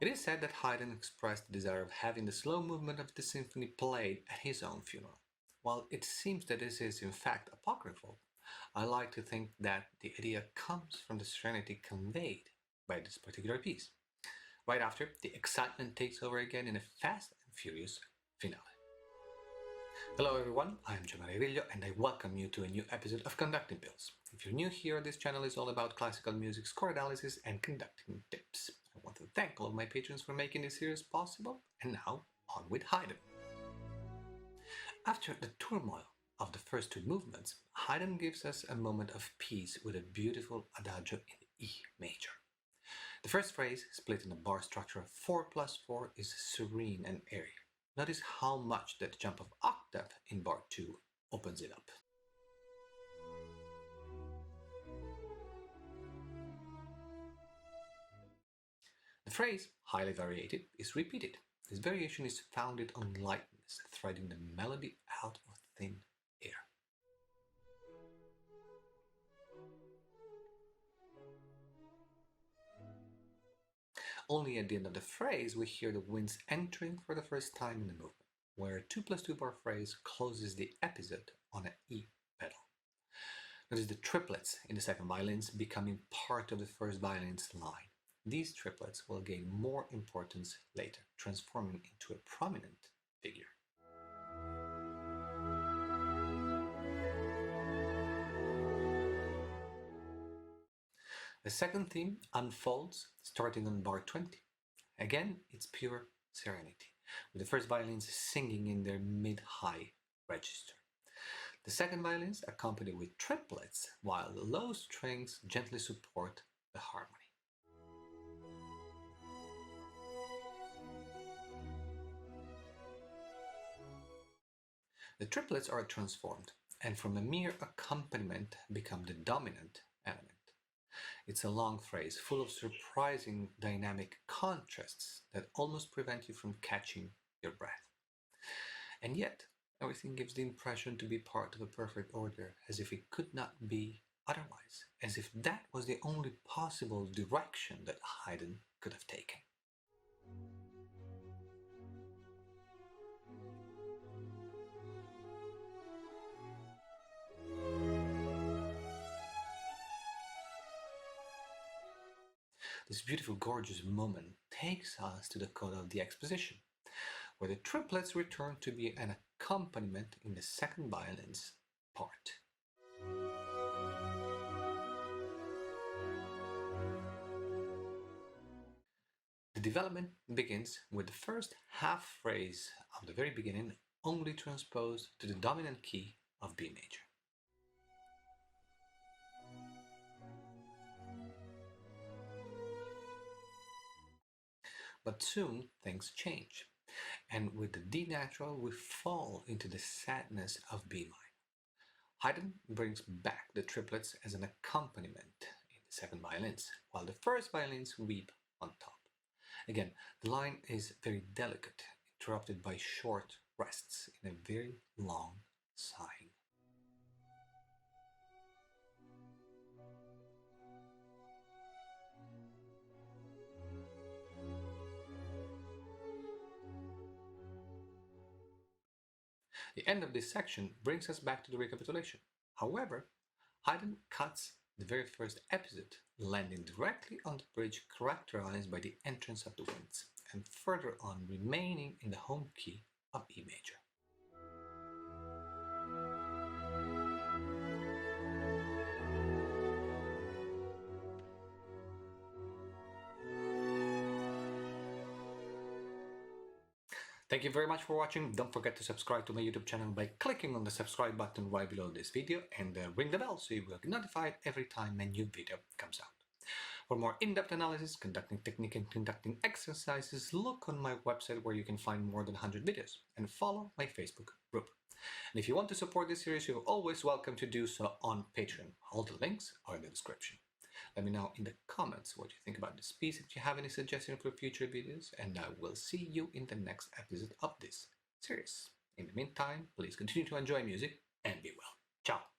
It is said that Haydn expressed the desire of having the slow movement of the symphony played at his own funeral. While it seems that this is in fact apocryphal, I like to think that the idea comes from the serenity conveyed by this particular piece. Right after, the excitement takes over again in a fast and furious finale. Hello everyone, I am Gianmaria Griglio and I welcome you to a new episode of Conducting Pills. If you're new here, this channel is all about classical music score analysis and conducting tips. I want to thank all of my patrons for making this series possible, and now on with Haydn. After the turmoil of the first two movements, Haydn gives us a moment of peace with a beautiful Adagio in E major. The first phrase, split in a bar structure of 4+4, is serene and airy. Notice how much that jump of octave in bar 2 opens it up. The phrase, highly variated, is repeated. This variation is founded on lightness, threading the melody out of thin air. Only at the end of the phrase we hear the winds entering for the first time in the movement, where a 2+2 bar phrase closes the episode on an E pedal. Notice the triplets in the second violins becoming part of the first violin's line. These triplets will gain more importance later, transforming into a prominent figure. The second theme unfolds starting on bar 20. Again, it's pure serenity, with the first violins singing in their mid-high register. The second violins accompany with triplets, while the low strings gently support the harmony. The triplets are transformed, and from a mere accompaniment become the dominant element. It's a long phrase full of surprising dynamic contrasts that almost prevent you from catching your breath. And yet, everything gives the impression to be part of a perfect order, as if it could not be otherwise, as if that was the only possible direction that Haydn could have taken. This beautiful, gorgeous moment takes us to the coda of the exposition, where the triplets return to be an accompaniment in the second violin's part. The development begins with the first half phrase of the very beginning only transposed to the dominant key of B major. But soon things change, and with the D natural we fall into the sadness of B minor. Haydn brings back the triplets as an accompaniment in the second violins, while the first violins weep on top. Again, the line is very delicate, interrupted by short rests in a very long sighing. The end of this section brings us back to the recapitulation. However, Haydn cuts the very first episode, landing directly on the bridge characterized by the entrance of the winds, and further on remaining in the home key of E major. Thank you very much for watching. Don't forget to subscribe to my YouTube channel by clicking on the subscribe button right below this video, and ring the bell so you will get notified every time a new video comes out. For more in-depth analysis, conducting technique and conducting exercises, look on my website where you can find more than 100 videos, and follow my Facebook group. And if you want to support this series, you're always welcome to do so on Patreon. All the links are in the description. Let me know in the comments what you think about this piece, if you have any suggestions for future videos, and I will see you in the next episode of this series. In the meantime, please continue to enjoy music and be well. Ciao!